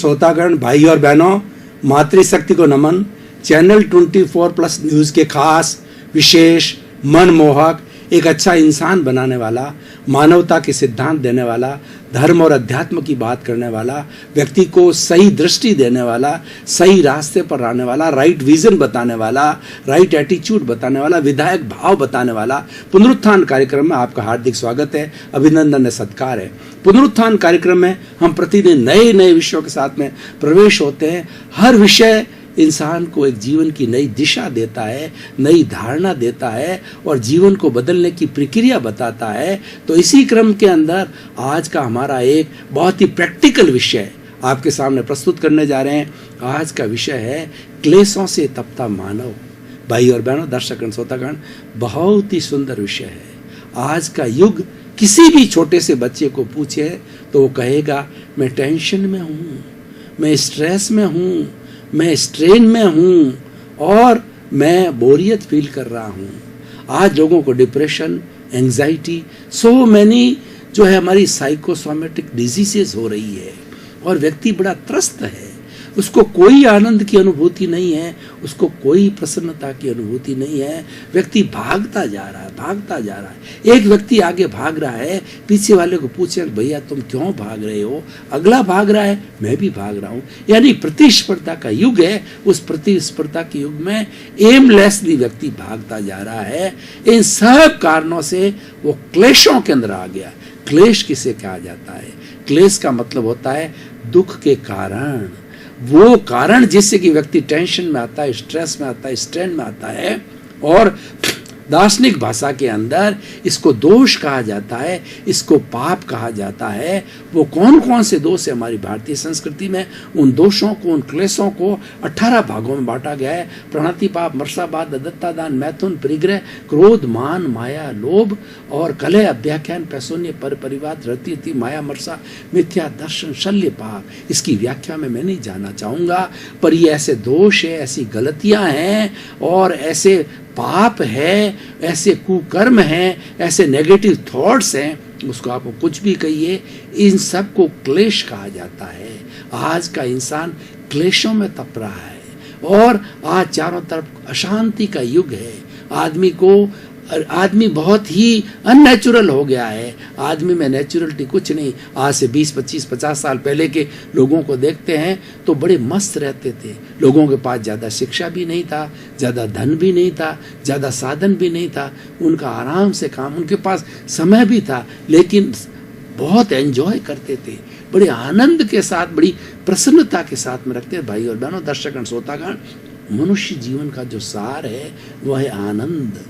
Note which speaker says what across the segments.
Speaker 1: श्रोतागण, भाई और बहनों, मातृशक्ति को नमन। चैनल 24+ न्यूज़ के खास, विशेष, मनमोहक, एक अच्छा इंसान बनाने वाला, मानवता के सिद्धांत देने वाला, धर्म और अध्यात्म की बात करने वाला, व्यक्ति को सही दृष्टि देने वाला, सही रास्ते पर लाने वाला, राइट विजन बताने वाला, राइट एटीट्यूड बताने वाला, विधायक भाव बताने वाला पुनरुत्थान कार्यक्रम में आपका हार्दिक स्वागत है, अभिनंदन है, सत्कार है। पुनरुत्थान कार्यक्रम में हम प्रतिदिन नए नए विषयों के साथ में प्रवेश होते हैं। हर विषय इंसान को एक जीवन की नई दिशा देता है, नई धारणा देता है और जीवन को बदलने की प्रक्रिया बताता है। तो इसी क्रम के अंदर आज का हमारा एक बहुत ही प्रैक्टिकल विषय आपके सामने प्रस्तुत करने जा रहे हैं। आज का विषय है क्लेशों से तपता मानव। भाई और बहनों, दर्शकगण, श्रोतागण, बहुत ही सुंदर विषय है। आज का युग किसी भी छोटे से बच्चे को पूछे तो वो कहेगा मैं टेंशन में हूँ, मैं स्ट्रेस में हूँ, मैं स्ट्रेन में हूँ और मैं बोरियत फील कर रहा हूँ। आज लोगों को डिप्रेशन, एंजाइटी, सो मैनी जो है हमारी साइकोसोमेटिक डिजीजेस हो रही है और व्यक्ति बड़ा त्रस्त है। उसको कोई आनंद की अनुभूति नहीं है, उसको कोई प्रसन्नता की अनुभूति नहीं है। व्यक्ति भागता जा रहा है, भागता जा रहा है। एक व्यक्ति आगे भाग रहा है, पीछे वाले को पूछे भैया तुम क्यों भाग रहे हो? अगला भाग रहा है, मैं भी भाग रहा हूँ। यानी प्रतिस्पर्धा का युग है। उस प्रतिस्पर्धा के युग में एमलेसली व्यक्ति भागता जा रहा है। इन सब कारणों से वो क्लेशों के अंदर आ गया। क्लेश किसे कहा जाता है? क्लेश का मतलब होता है दुख के कारण, वो कारण जिससे कि व्यक्ति टेंशन में आता है, स्ट्रेस में आता है, स्ट्रेन में आता है। और दार्शनिक भाषा के अंदर इसको दोष कहा जाता है, इसको पाप कहा जाता है। वो कौन कौन से दोष है हमारी भारतीय संस्कृति में? उन दोषों को, उन क्लेशों को 18 भागों में बांटा गया है। प्रणति पाप, मर्साबाद, अदत्तादान, मैथुन, परिग्रह, क्रोध, मान, माया, लोभ और कलह, अभ्याख्यान, पैशून्य, पर परिवाद, रति, माया, मर्सा, मिथ्या दर्शन, शल्य, पाप। इसकी व्याख्या में मैं नहीं जाना चाहूंगा, पर ये ऐसे दोष है, ऐसी गलतियां हैं और ऐसे पाप है, ऐसे कुकर्म हैं, ऐसे नेगेटिव थॉट्स हैं, उसको आप कुछ भी कहिए, इन सब को क्लेश कहा जाता है। आज का इंसान क्लेशों में तप रहा है और आज चारों तरफ अशांति का युग है। आदमी बहुत ही अननेचुरल हो गया है। आदमी में नेचुरलिटी कुछ नहीं। आज से 20, 25, 50 साल पहले के लोगों को देखते हैं तो बड़े मस्त रहते थे। लोगों के पास ज़्यादा शिक्षा भी नहीं था, ज़्यादा धन भी नहीं था, ज़्यादा साधन भी नहीं था। उनका आराम से काम, उनके पास समय भी था, लेकिन बहुत एंजॉय करते थे, बड़े आनंद के साथ, बड़ी प्रसन्नता के साथ में रखते। भाई और बहनों, दर्शकगण, श्रोतागण, मनुष्य जीवन का जो सार है वह है आनंद,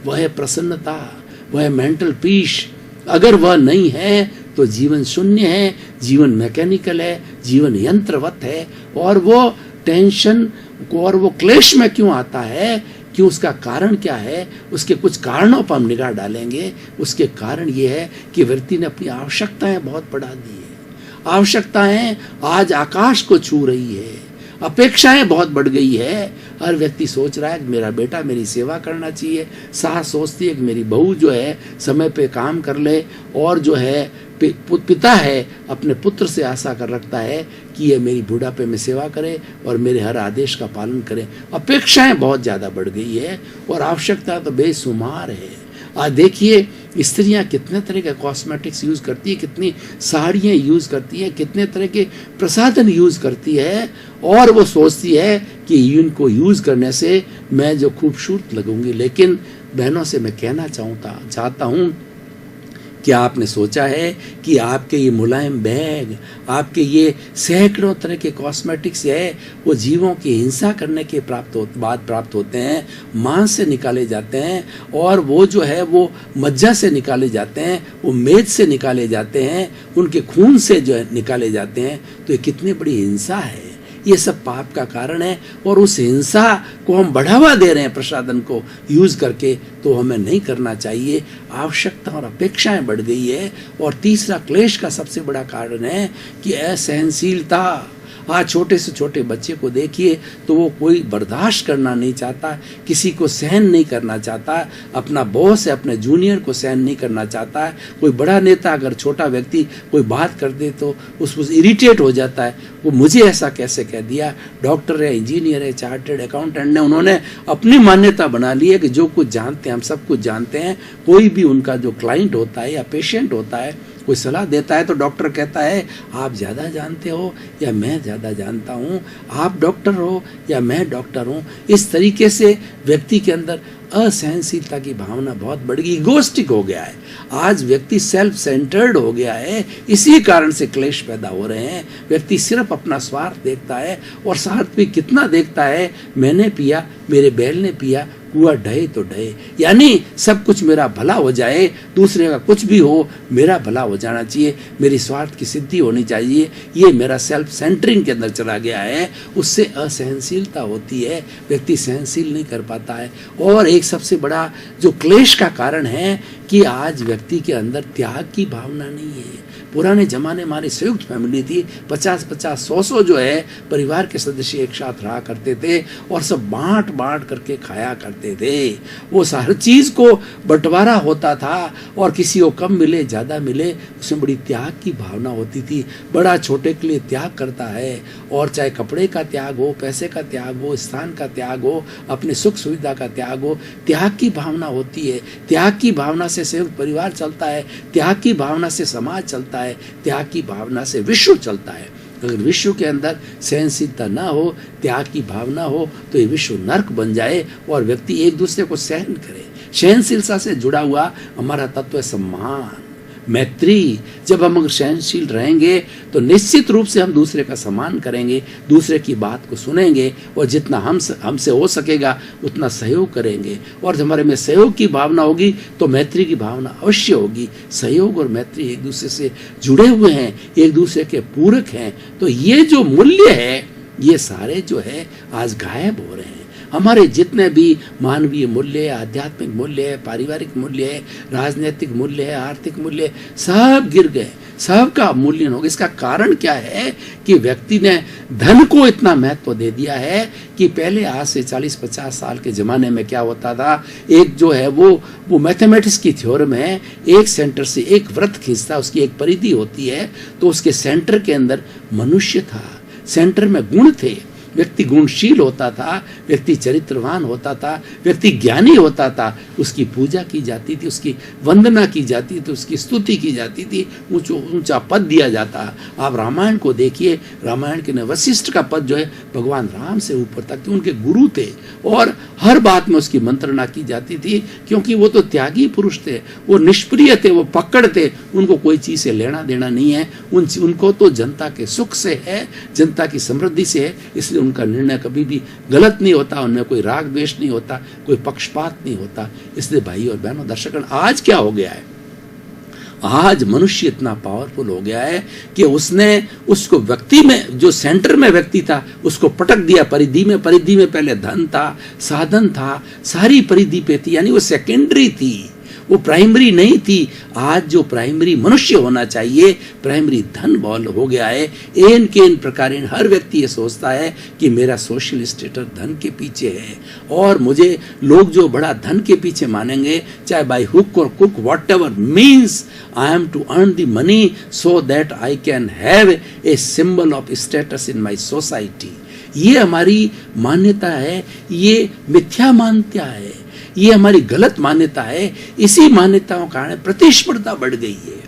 Speaker 1: वह है प्रसन्नता, वह है मेंटल पीस। अगर वह नहीं है तो जीवन शून्य है, जीवन मैकेनिकल है, जीवन यंत्रवत है। और वो टेंशन को और वो क्लेश में क्यों आता है, क्यों, उसका कारण क्या है? उसके कुछ कारणों पर हम निगाह डालेंगे। उसके कारण ये है कि व्यक्ति ने अपनी आवश्यकताएं बहुत बढ़ा दी है। आवश्यकताएं आज आकाश को छू रही है, अपेक्षाएं बहुत बढ़ गई है। हर व्यक्ति सोच रहा है कि मेरा बेटा मेरी सेवा करना चाहिए, सास सोचती है कि मेरी बहू जो है समय पे काम कर ले, और जो है पिता है अपने पुत्र से आशा कर रखता है कि ये मेरी बुढ़ापे में सेवा करे और मेरे हर आदेश का पालन करे। अपेक्षाएं बहुत ज़्यादा बढ़ गई है और आवश्यकता तो बेशुमार है। आज देखिए स्त्रियां कितने तरह के कॉस्मेटिक्स यूज़ करती है, कितनी साड़ियाँ यूज़ करती हैं, कितने तरह के प्रसाधन यूज़ करती है, और वो सोचती है कि इनको यूज़ करने से मैं जो खूबसूरत लगूंगी। लेकिन बहनों से मैं कहना चाहता हूँ, क्या आपने सोचा है कि आपके ये मुलायम बैग, आपके ये सैकड़ों तरह के कॉस्मेटिक्स है, वो जीवों की हिंसा करने के बाद प्राप्त होते हैं, मांस से निकाले जाते हैं, और वो जो है वो मज्जा से निकाले जाते हैं, वो मेद से निकाले जाते हैं, उनके खून से जो है निकाले जाते हैं। तो ये कितनी बड़ी हिंसा है। ये सब पाप का कारण है और उस हिंसा को हम बढ़ावा दे रहे हैं प्रसाधन को यूज करके, तो हमें नहीं करना चाहिए। आवश्यकता और अपेक्षाएं बढ़ गई है। और तीसरा क्लेश का सबसे बड़ा कारण है कि असहनशीलता। आज छोटे से छोटे बच्चे को देखिए तो वो कोई बर्दाश्त करना नहीं चाहता, किसी को सहन नहीं करना चाहता, अपना बॉस है अपने जूनियर को सहन नहीं करना चाहता है। कोई बड़ा नेता अगर छोटा व्यक्ति कोई बात कर दे तो उसको इरिटेट हो जाता है, वो मुझे ऐसा कैसे कह दिया। डॉक्टर है, इंजीनियर है, चार्टर्ड अकाउंटेंट है, उन्होंने अपनी मान्यता बना ली है कि जो कुछ जानते हैं हम सब कुछ जानते हैं। कोई भी उनका जो क्लाइंट होता है या पेशेंट होता है कोई सलाह देता है तो डॉक्टर कहता है आप ज़्यादा जानते हो या मैं ज़्यादा जानता हूँ, आप डॉक्टर हो या मैं डॉक्टर हूँ। इस तरीके से व्यक्ति के अंदर असहनशीलता की भावना बहुत बढ़ गई, इगोस्टिक हो गया है। आज व्यक्ति सेल्फ सेंटर्ड हो गया है, इसी कारण से क्लेश पैदा हो रहे हैं। व्यक्ति सिर्फ अपना स्वार्थ देखता है और स्वार्थ भी कितना देखता है, मैंने पिया, मेरे बैल ने पिया, कुआ ढहे तो ढहे, यानी सब कुछ मेरा भला हो जाए, दूसरे का कुछ भी हो मेरा भला हो जाना चाहिए, मेरी स्वार्थ की सिद्धि होनी चाहिए। ये मेरा सेल्फ सेंटरिंग के अंदर चला गया है, उससे असहनशीलता होती है, व्यक्ति सहनशील नहीं कर पाता है। और एक सबसे बड़ा जो क्लेश का कारण है कि आज व्यक्ति के अंदर त्याग की भावना नहीं है। पुराने जमाने हमारी संयुक्त फैमिली थी, 50-50, 100-100 जो है परिवार के सदस्य एक साथ रहा करते थे और सब बांट करके खाया करते थे। वो हर चीज को बंटवारा होता था और किसी को कम मिले ज़्यादा मिले, उसमें बड़ी त्याग की भावना होती थी। बड़ा छोटे के लिए त्याग करता है, और चाहे कपड़े का त्याग हो, पैसे का त्याग हो, स्थान का त्याग हो, अपने सुख सुविधा का त्याग हो, त्याग की भावना होती है। त्याग की भावना से संयुक्त परिवार चलता है, त्याग की भावना से समाज चलता है, त्याग की भावना से विश्व चलता है। अगर विश्व के अंदर सहनशीलता ना हो, त्याग की भावना हो, तो ये विश्व नर्क बन जाए और व्यक्ति एक दूसरे को सहन करे। सहनशीलता से जुड़ा हुआ हमारा तत्व है सम्मान, मैत्री। जब हम अगर सहनशील रहेंगे तो निश्चित रूप से हम दूसरे का सम्मान करेंगे, दूसरे की बात को सुनेंगे और जितना हमसे हो सकेगा उतना सहयोग करेंगे। और जब हमारे में सहयोग की भावना होगी तो मैत्री की भावना अवश्य होगी। सहयोग और मैत्री एक दूसरे से जुड़े हुए हैं, एक दूसरे के पूरक हैं। तो ये जो मूल्य है ये सारे जो है आज गायब हो रहे हैं। हमारे जितने भी मानवीय मूल्य है, आध्यात्मिक मूल्य है, पारिवारिक मूल्य है, राजनीतिक मूल्य है, आर्थिक मूल्य है, सब गिर गए, सबका मूल्यन हो गया। इसका कारण क्या है कि व्यक्ति ने धन को इतना महत्व दे दिया है कि पहले आज से 40-50 साल के ज़माने में क्या होता था, एक जो है वो मैथमेटिक्स की थ्योरम है, एक सेंटर से एक वृत्त खींचता, उसकी एक परिधि होती है, तो उसके सेंटर के अंदर मनुष्य था, सेंटर में गुण थे, व्यक्ति गुणशील होता था, व्यक्ति चरित्रवान होता था, व्यक्ति ज्ञानी होता था, उसकी पूजा की जाती थी, उसकी वंदना की जाती थी, उसकी स्तुति की जाती थी, ऊंचा पद दिया जाता। आप रामायण को देखिए, रामायण के वशिष्ठ का पद जो है भगवान राम से ऊपर तक थे, उनके गुरु थे और हर बात में उसकी मंत्रणा की जाती थी, क्योंकि वो तो त्यागी पुरुष थे, वो निष्प्रिय थे, वो पकड़ थे, उनको कोई चीज से लेना देना नहीं है, उनको तो जनता के सुख से है, जनता की समृद्धि से है, इसलिए उनका निर्णय कभी भी गलत नहीं होता, उनमें कोई राग द्वेष नहीं होता, कोई पक्षपात नहीं होता। इसलिए भाई और बहनों, दर्शकगण, आज क्या हो गया है, आज मनुष्य इतना पावरफुल हो गया है कि उसने उसको व्यक्ति में जो सेंटर में व्यक्ति था उसको पटक दिया परिधि में। परिधि में पहले धन था, साधन था, सारी परिधि पे थी, यानी वो सेकेंडरी थी, वो प्राइमरी नहीं थी। आज जो प्राइमरी मनुष्य होना चाहिए, प्राइमरी धन बॉल हो गया है। एन के इन प्रकार हर व्यक्ति ये सोचता है कि मेरा सोशल स्टेटस धन के पीछे है और मुझे लोग जो बड़ा धन के पीछे मानेंगे, चाहे बाय हुक और कुक, whatever means, I am to earn the money so that I can have a symbol of status in my society. ये हमारी मान्यता है, ये मिथ्या मान्यता है, ये हमारी गलत मान्यता है। इसी मान्यताओं के कारण प्रतिस्पर्धा बढ़ गई है।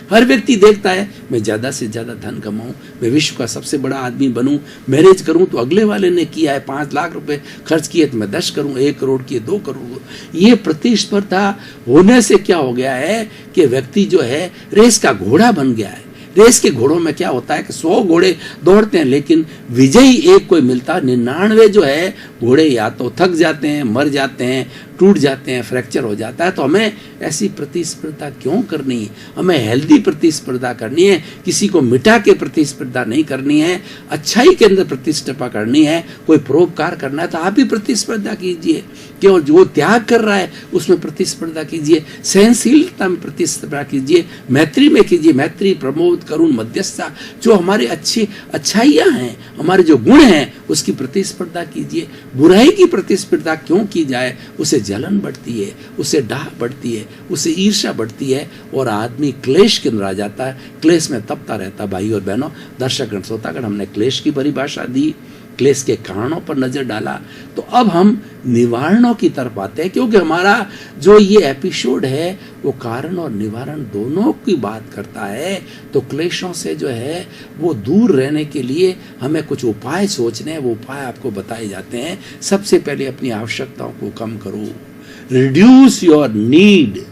Speaker 1: हर व्यक्ति देखता है मैं ज्यादा से ज्यादा धन कमाऊं, मैं विश्व का सबसे बड़ा आदमी बनूं, मैरिज करूं तो अगले वाले ने किया है 5 लाख रुपए खर्च किए तो मैं 10 करूं, 1 करोड़ किए 2 करोड़। ये प्रतिस्पर्धा होने से क्या हो गया है कि व्यक्ति जो है रेस का घोड़ा बन गया है। रेस के घोड़ों में क्या होता है कि 100 घोड़े दौड़ते हैं लेकिन विजयी एक कोई मिलता, 99 जो है घोड़े या तो थक जाते हैं, मर जाते हैं, टूट जाते हैं, फ्रैक्चर हो जाता है। तो हमें ऐसी प्रतिस्पर्धा क्यों करनी है? हमें हेल्दी प्रतिस्पर्धा करनी है, किसी को मिटा के प्रतिस्पर्धा नहीं करनी है, अच्छाई के अंदर प्रतिस्पर्धा करनी है। कोई परोपकार करना है तो आप भी प्रतिस्पर्धा कीजिए, क्यों जो त्याग कर रहा है उसमें प्रतिस्पर्धा कीजिए, सहनशीलता में प्रतिस्पर्धा कीजिए, मैत्री में कीजिए, मैत्री, प्रमोद, करुण, मध्यस्थता, जो हमारे अच्छी अच्छाइयाँ हैं, हमारे जो गुण हैं उसकी प्रतिस्पर्धा कीजिए। बुराई की प्रतिस्पर्धा क्यों की जाए? उसे जलन बढ़ती है, उसे डाह बढ़ती है, उसे ईर्ष्या बढ़ती है और आदमी क्लेश के अंदर आ जाता है, क्लेश में तपता रहता है। भाई और बहनों, दर्शकगण, श्रोतागण, हमने क्लेश की परिभाषा दी, क्लेश के कारणों पर नजर डाला। तो अब हम निवारणों की तरफ आते हैं, क्योंकि हमारा जो ये एपिसोड है वो कारण और निवारण दोनों की बात करता है। तो क्लेशों से जो है वो दूर रहने के लिए हमें कुछ उपाय सोचने हैं। वो उपाय आपको बताए जाते हैं। सबसे पहले अपनी आवश्यकताओं को कम करो, रिड्यूस योर नीड।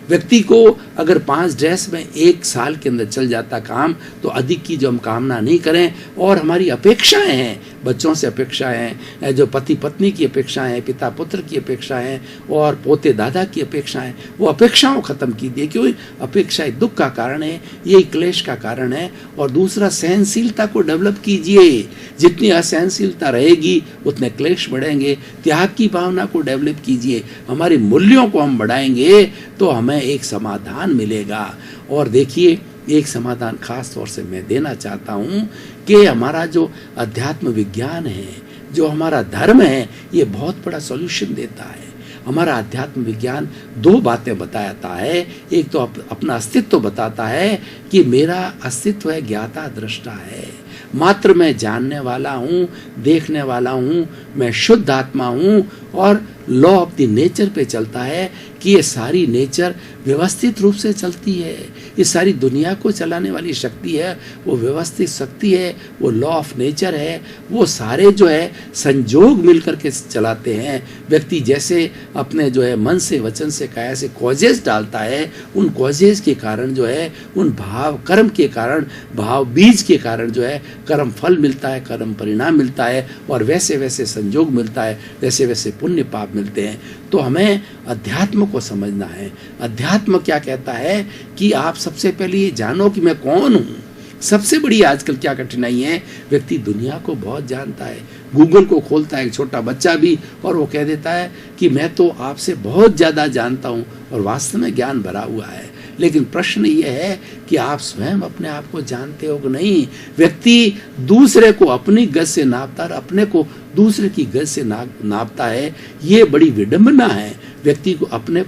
Speaker 1: व्यक्ति को अगर 5 ड्रेस में 1 साल के अंदर चल जाता काम, तो अधिक की जो हम कामना नहीं करें। और हमारी अपेक्षाएं हैं, बच्चों से अपेक्षाएं हैं, जो पति पत्नी की अपेक्षाएं हैं, पिता पुत्र की अपेक्षाएं हैं और पोते दादा की अपेक्षाएं, वो अपेक्षाओं खत्म कीजिए। क्यों? अपेक्षाएं दुख का कारण है, यही क्लेश का कारण है। और दूसरा, सहनशीलता को डेवलप कीजिए। जितनी असहनशीलता रहेगी उतने क्लेश बढ़ेंगे। त्याग की भावना को डेवलप कीजिए। हमारे मूल्यों को हम बढ़ाएंगे तो हमें एक समाधान मिलेगा। और देखिए, एक समाधान खास तौर से मैं देना चाहता हूं कि हमारा जो अध्यात्म विज्ञान है, जो हमारा धर्म है, ये बहुत बड़ा सॉल्यूशन देता है। हमारा अध्यात्म विज्ञान 2 बातें बताता है। एक तो अपना अस्तित्व बताता है कि मेरा अस्तित्व है, ज्ञाता दृष्टा है, मात्र मैं जानने वाला हूँ, देखने वाला हूँ, मैं शुद्ध आत्मा हूँ। और लॉ ऑफ द नेचर पे चलता है कि ये सारी नेचर व्यवस्थित रूप से चलती है। ये सारी दुनिया को चलाने वाली शक्ति है, वो व्यवस्थित शक्ति है, वो लॉ ऑफ नेचर है। वो सारे जो है संजोग मिलकर के चलाते हैं। व्यक्ति जैसे अपने जो है मन से, वचन से, काया से कॉजेस डालता है, उन कॉजेस के कारण जो है, उन भाव कर्म के कारण, भाव बीज के कारण जो है कर्म फल मिलता है, कर्म परिणाम मिलता है। और वैसे वैसे संजोग मिलता है, वैसे वैसे पुण्य पाप मिलते हैं। तो हमें अध्यात्म को समझना है। अध्यात्म क्या कहता है कि आप सबसे पहले ये जानो कि मैं कौन हूँ। सबसे बड़ी आजकल क्या कठिनाई है, व्यक्ति दुनिया को बहुत जानता है, गूगल को खोलता है एक छोटा बच्चा भी, और वो कह देता है कि मैं तो आपसे बहुत ज़्यादा जानता हूँ, और वास्तव में ज्ञान भरा हुआ है। लेकिन प्रश्न ये है कि आप स्वयं अपने आप को जानते हो कि नहीं। व्यक्ति दूसरे को अपनी गज से नापता और अपने को दूसरे की गज से नापता है। ये बड़ी विडंबना है। व्यक्ति को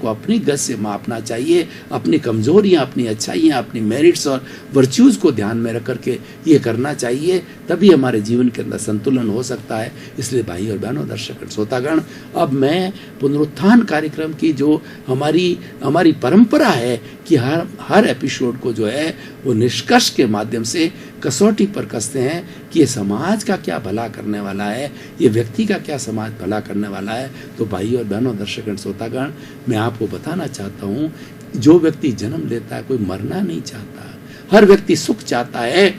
Speaker 1: अपनी गज से मापना चाहिए। अपनी कमजोरियां, अपनी अच्छाइयां, अपनी मेरिट्स और वर्च्यूज को ध्यान में रख करके ये करना चाहिए, तभी हमारे जीवन के अंदर संतुलन हो सकता है। इसलिए भाई और बहनों, दर्शक श्रोतागण, अब मैं पुनरुत्थान कार्यक्रम की जो हमारी परंपरा है कि हर एपिसोड को जो है वो निष्कर्ष के माध्यम से कसौटी पर कसते हैं कि ये समाज का क्या भला करने वाला है, ये व्यक्ति का क्या समाज भला करने वाला है। तो भाई और बहनों, दर्शकगण, श्रोतागण, मैं आपको बताना चाहता हूँ, जो व्यक्ति जन्म लेता है कोई मरना नहीं चाहता। हर व्यक्ति सुख चाहता है,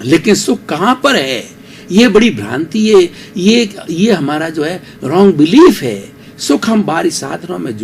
Speaker 1: लेकिन सुख कहाँ पर है, ये बड़ी भ्रांति है। ये हमारा जो है रॉन्ग बिलीफ है। सुख हम बाहरी साधनों में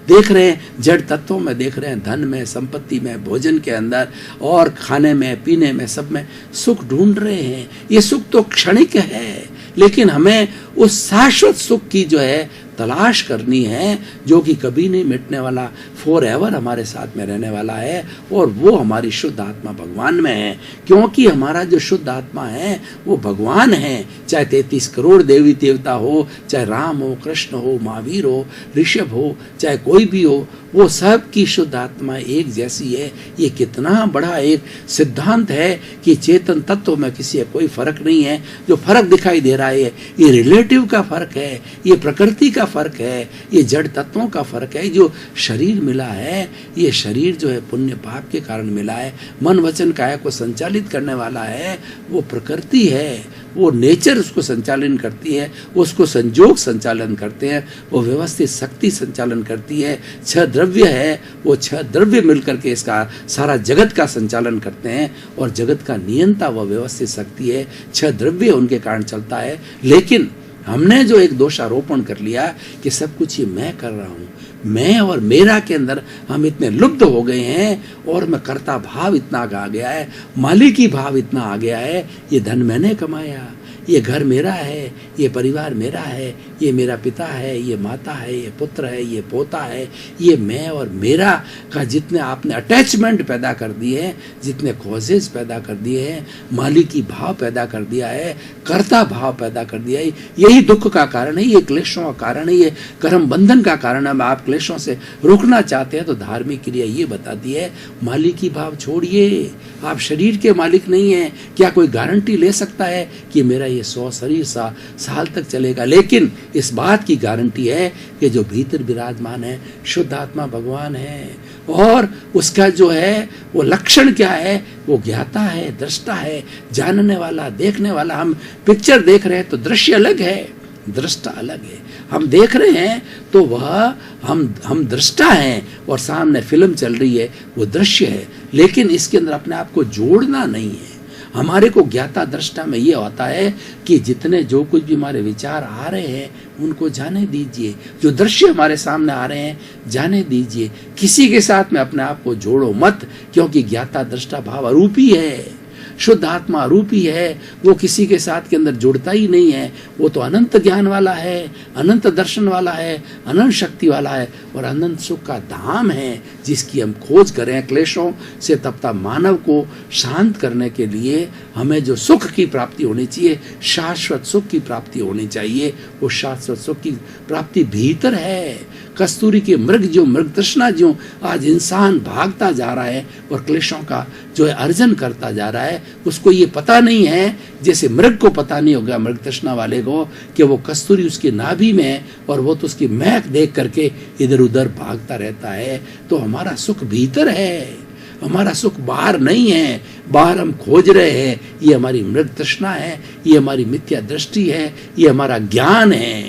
Speaker 1: देख रहे हैं, जड़ तत्वों में देख रहे हैं, धन में, संपत्ति में, भोजन के अंदर और खाने में, पीने में, सब में सुख ढूंढ रहे हैं। ये सुख तो क्षणिक है, लेकिन हमें उस शाश्वत सुख की जो है तलाश करनी है, जो कि कभी नहीं मिटने वाला, फॉर एवर हमारे साथ में रहने वाला है। और वो हमारी शुद्ध आत्मा भगवान में है, क्योंकि हमारा जो शुद्ध आत्मा है वो भगवान है। चाहे 33 करोड़ देवी देवता हो, चाहे राम हो, कृष्ण हो, महावीर हो, ऋषभ हो, चाहे कोई भी हो, वो सब की शुद्ध आत्मा एक जैसी है। ये कितना बड़ा एक सिद्धांत है कि चेतन तत्व में किसी का कोई फर्क नहीं है। जो फर्क दिखाई दे रहा है ये रिलेटिव का फर्क है, ये प्रकृति का फर्क है, ये जड़ तत्वों का फर्क है। जो शरीर मिला है, ये शरीर जो है पुण्य पाप के कारण मिला है। मन वचन काया को संचालित करने वाला है वो प्रकृति है, वो नेचर उसको संचालन करती है, उसको संजोग संचालन करते हैं, वो व्यवस्थित शक्ति संचालन करती है। 6 द्रव्य है, वो 6 द्रव्य मिलकर के इसका सारा जगत का संचालन करते हैं, और जगत का नियंता वह व्यवस्थित शक्ति है। 6 द्रव्य उनके कारण चलता है। लेकिन हमने जो एक दोषारोपण कर लिया कि सब कुछ ये मैं कर रहा हूँ, मैं और मेरा के अंदर हम इतने लुप्त हो गए हैं और मैं कर्ता भाव इतना आ गया है, मालिकी भाव इतना आ गया है, ये धन मैंने कमाया, ये घर मेरा है, ये परिवार मेरा है, ये मेरा पिता है, ये माता है, ये पुत्र है, ये पोता है, ये मैं और मेरा का जितने आपने अटैचमेंट पैदा कर दिए हैं, जितने कॉजेज पैदा कर दिए हैं, मालिकी भाव पैदा कर दिया है, कर्ता भाव पैदा कर दिया है, यही दुख का कारण है, ये क्लेशों का कारण है, ये कर्म बंधन का कारण है। आप क्लेशों से रोकना चाहते हैं तो धार्मिक क्रिया ये बताती है मालिकी भाव छोड़िए, आप शरीर के मालिक नहीं हैं। क्या कोई गारंटी ले सकता है कि मेरा ये 100 शरीर साल तक चलेगा? लेकिन इस बात की गारंटी है कि जो भीतर विराजमान है शुद्ध आत्मा भगवान है, और उसका जो है वो लक्षण क्या है, वो ज्ञाता है, दृष्टा है, जानने वाला, देखने वाला। हम पिक्चर देख रहे हैं तो दृश्य अलग है, दृष्टा अलग है। हम देख रहे हैं तो वह हम दृष्टा हैं और सामने फिल्म चल रही है, वो दृश्य है, लेकिन इसके अंदर अपने आप को जोड़ना नहीं है। हमारे को ज्ञाता दृष्टा में ये होता है कि जितने जो कुछ भी हमारे विचार आ रहे हैं उनको जाने दीजिए, जो दृश्य हमारे सामने आ रहे हैं जाने दीजिए, किसी के साथ में अपने आप को जोड़ो मत, क्योंकि ज्ञाता दृष्टा भाव अरूपी है, शुद्ध आत्मा अरूपी है, वो किसी के साथ के अंदर जुड़ता ही नहीं है। वो तो अनंत ज्ञान वाला है, अनंत दर्शन वाला है, अनंत शक्ति वाला है और अनंत सुख का धाम है, जिसकी हम खोज करें। क्लेशों से तपता मानव को शांत करने के लिए हमें जो सुख की प्राप्ति होनी चाहिए, शाश्वत सुख की प्राप्ति होनी चाहिए, वो शाश्वत सुख की प्राप्ति भीतर है। कस्तूरी के मृग तृष्णा जो आज इंसान भागता जा रहा है और क्लेशों का जो है अर्जन करता जा रहा है, उसको ये पता नहीं है, जैसे मृग को पता नहीं होगा, मृग तृष्णा वाले को, कि वो कस्तूरी उसकी नाभि में है और वो तो उसकी महक देख करके इधर उधर भागता रहता है। तो हमारा सुख भीतर है, हमारा सुख बाहर नहीं है, बाहर हम खोज रहे हैं। ये हमारी मृग तृष्णा है, ये हमारी मिथ्या दृष्टि है, ये हमारा ज्ञान है।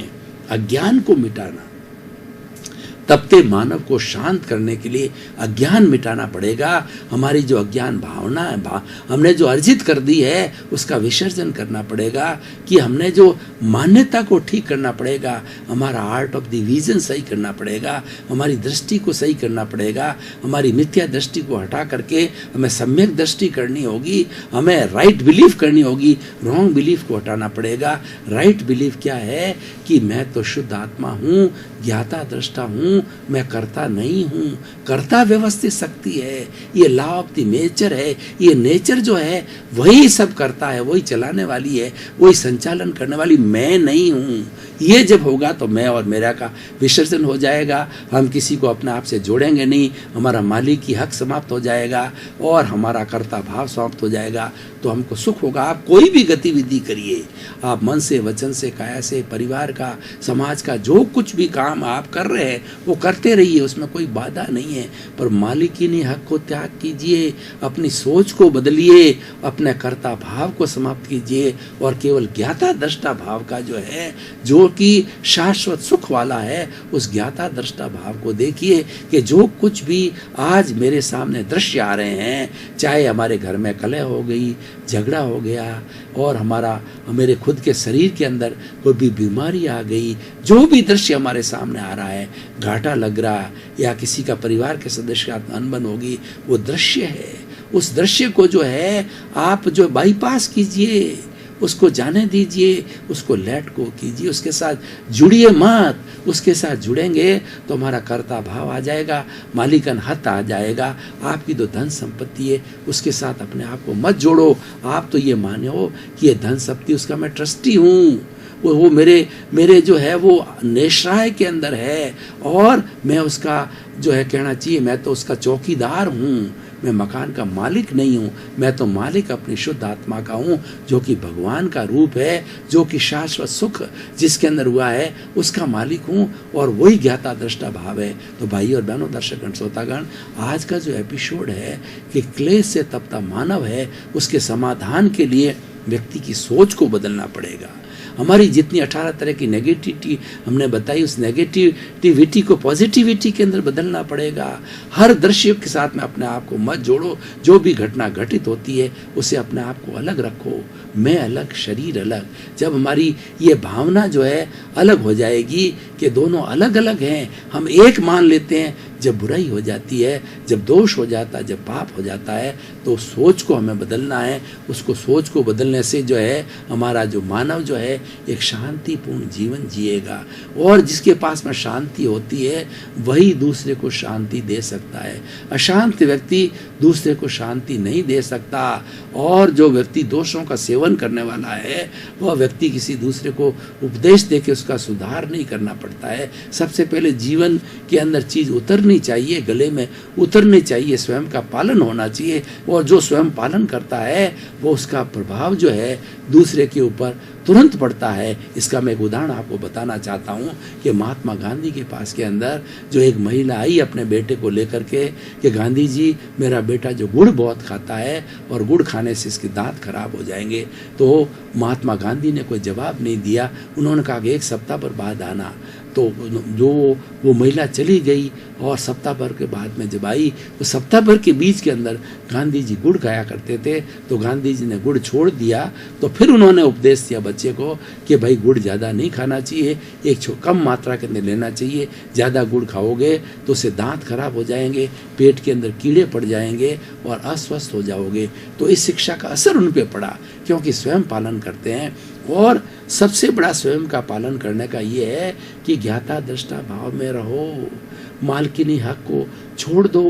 Speaker 1: अज्ञान को मिटाना, तपते मानव को शांत करने के लिए अज्ञान मिटाना पड़ेगा। हमारी जो अज्ञान भावना है, हमने जो अर्जित कर दी है, उसका विसर्जन करना पड़ेगा। कि हमने जो मान्यता को ठीक करना पड़ेगा, हमारा आर्ट ऑफ द विजन सही करना पड़ेगा, हमारी दृष्टि को सही करना पड़ेगा, हमारी मिथ्या दृष्टि को हटा करके हमें सम्यक दृष्टि करनी होगी, हमें राइट बिलीफ करनी होगी, रॉन्ग बिलीफ को हटाना पड़ेगा। राइट बिलीफ क्या है कि मैं तो शुद्ध आत्मा हूँ, ज्ञाता दृष्टा हूँ, मैं करता नहीं हूँ। कर्ता व्यवस्थित शक्ति है, ये लॉ ऑफ द नेचर है। ये नेचर जो है वही सब करता है, वही चलाने वाली है, वही संचालन करने वाली, मैं नहीं हूँ। ये जब होगा तो मैं और मेरा का विसर्जन हो जाएगा, हम किसी को अपने आप से जोड़ेंगे नहीं, हमारा मालिक की हक समाप्त हो जाएगा और हमारा कर्ता भाव समाप्त हो जाएगा, तो हमको सुख होगा। आप कोई भी गतिविधि करिए, आप मन से, वचन से, काया से, परिवार का, समाज का जो कुछ भी काम आप कर रहे हैं वो करते रहिए, उसमें कोई बाधा नहीं है। पर मालिकीनी हक को त्याग कीजिए, अपनी सोच को बदलिए, अपने कर्ता भाव को समाप्त कीजिए और केवल ज्ञाता दृष्टा भाव का जो है, जो कि शाश्वत सुख वाला है, उस ज्ञाता दृष्टा भाव को देखिए कि जो कुछ भी आज मेरे सामने दृश्य आ रहे हैं, चाहे हमारे घर में कलह हो गई, झगड़ा हो गया, और मेरे खुद के शरीर के अंदर कोई भी बीमारी आ गई, जो भी दृश्य हमारे सामने आ रहा है, घाटा लग रहा या किसी का परिवार के सदस्य का अनबन होगी, वो दृश्य है। उस दृश्य को जो है आप जो बाईपास कीजिए, उसको जाने दीजिए, उसको लेट गो कीजिए, उसके साथ जुड़िए मत। उसके साथ जुड़ेंगे तो हमारा कर्ता भाव आ जाएगा, मालिकन हत आ जाएगा। आपकी जो धन संपत्ति है उसके साथ अपने आप को मत जोड़ो। आप तो ये माने हो कि ये धन संपत्ति उसका मैं ट्रस्टी हूँ, वो मेरे जो है वो नेश्राय के अंदर है, और मैं उसका जो है कहना चाहिए मैं तो उसका चौकीदार हूँ, मैं मकान का मालिक नहीं हूँ, मैं तो मालिक अपनी शुद्ध आत्मा का हूँ, जो कि भगवान का रूप है, जो कि शाश्वत सुख जिसके अंदर हुआ है उसका मालिक हूँ, और वही ज्ञाता दृष्टा भाव है। तो भाई और बहनों, दर्शकगण, श्रोतागण, आज का जो एपिसोड है कि क्लेश से तपता मानव है, उसके समाधान के लिए व्यक्ति की सोच को बदलना पड़ेगा। हमारी जितनी 18 तरह की नेगेटिविटी हमने बताई, उस नेगेटिविटी को पॉजिटिविटी के अंदर बदलना पड़ेगा। हर दृश्य के साथ में अपने आप को मत जोड़ो। जो भी घटना घटित होती है उसे अपने आप को अलग रखो। मैं अलग, शरीर अलग। जब हमारी ये भावना जो है अलग हो जाएगी कि दोनों अलग अलग हैं, हम एक मान लेते हैं। जब बुराई हो जाती है, जब दोष हो जाता है, जब पाप हो जाता है, तो सोच को हमें बदलना है। उसको सोच को बदलने से जो है हमारा जो मानव जो है एक शांतिपूर्ण जीवन जिएगा। और जिसके पास में शांति होती है वही दूसरे को शांति दे सकता है। अशांत व्यक्ति दूसरे को शांति नहीं दे सकता। और जो व्यक्ति दोषों का सेवन करने वाला है वह व्यक्ति किसी दूसरे को उपदेश दे के उसका सुधार नहीं करना पड़ता है। सबसे पहले जीवन के अंदर चीज़ उतरनी चाहिए, गले में उतरनी चाहिए, स्वयं का पालन होना चाहिए। और जो स्वयं पालन करता है वो उसका प्रभाव जो है दूसरे के ऊपर तुरंत पड़ता है। इसका मैं एक उदाहरण आपको बताना चाहता हूँ कि महात्मा गांधी के पास के अंदर जो एक महिला आई अपने बेटे को लेकर के कि गांधी जी, मेरा बेटा जो गुड़ बहुत खाता है और गुड़ खाने से इसके दांत खराब हो जाएंगे। तो महात्मा गांधी ने कोई जवाब नहीं दिया। उन्होंने कहा कि 1 सप्ताह पर बाद आना। तो जो वो महिला चली गई और सप्ताह भर के बाद में जब आई तो सप्ताह भर के बीच के अंदर गांधी जी गुड़ खाया करते थे। तो गांधी जी ने गुड़ छोड़ दिया। तो फिर उन्होंने उपदेश दिया बच्चे को कि भाई गुड़ ज़्यादा नहीं खाना चाहिए, एक कम मात्रा के अंदर लेना चाहिए। ज़्यादा गुड़ खाओगे तो उससे दांत खराब हो जाएंगे, पेट के अंदर कीड़े पड़ जाएंगे और अस्वस्थ हो जाओगे। तो इस शिक्षा का असर उन पर पड़ा क्योंकि स्वयं पालन करते हैं। और सबसे बड़ा स्वयं का पालन करने का ये है कि ज्ञाता दृष्टा भाव में रहो। मालकिनी हक को छोड़ दो,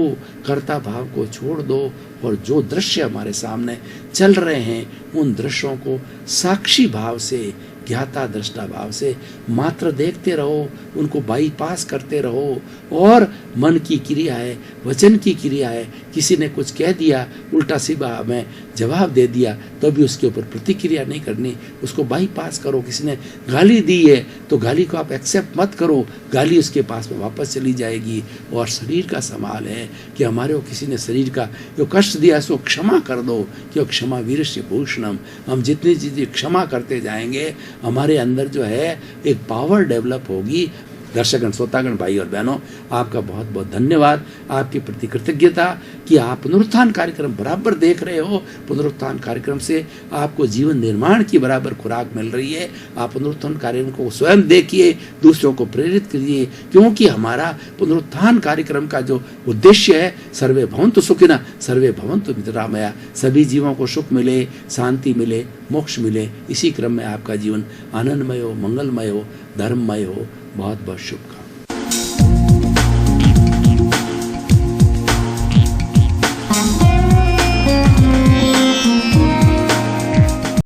Speaker 1: कर्ता भाव को छोड़ दो और जो दृश्य हमारे सामने चल रहे हैं उन दृश्यों को साक्षी भाव से, ज्ञाता दृष्टा भाव से मात्र देखते रहो, उनको बाईपास करते रहो। और मन की क्रिया है, वचन की क्रिया है। किसी ने कुछ कह दिया, उल्टा सीधा हमें जवाब दे दिया, तो भी उसके ऊपर प्रतिक्रिया नहीं करनी, उसको बाईपास करो। किसी ने गाली दी है तो गाली को आप एक्सेप्ट मत करो, गाली उसके पास में वापस चली जाएगी। और शरीर का सवाल है कि हमारे को किसी ने शरीर का जो कष्ट दिया उसको क्षमा कर दो, क्योंकि क्षमा वीरस्य भूषणम। हम जितनी चीज़ें क्षमा करते जाएंगे हमारे अंदर जो है एक पावर डेवलप होगी। दर्शकगण, श्रोतागण, भाई और बहनों, आपका बहुत बहुत धन्यवाद। आपकी प्रति कृतज्ञता कि आप पुनरुत्थान कार्यक्रम बराबर देख रहे हो। पुनरुत्थान कार्यक्रम से आपको जीवन निर्माण की बराबर खुराक मिल रही है। आप पुनरुत्थान कार्यक्रम को स्वयं देखिए, दूसरों को प्रेरित करिए, क्योंकि हमारा पुनरुत्थान कार्यक्रम का जो उद्देश्य है सर्वे भवन्तु सुखिनः सर्वे भवन्तु निरामया, सभी जीवों को सुख मिले, शांति मिले, मोक्ष मिले। इसी क्रम में आपका जीवन आनंदमय हो, मंगलमय हो, धर्ममय हो। बहुत बहुत शुभकामनाएं।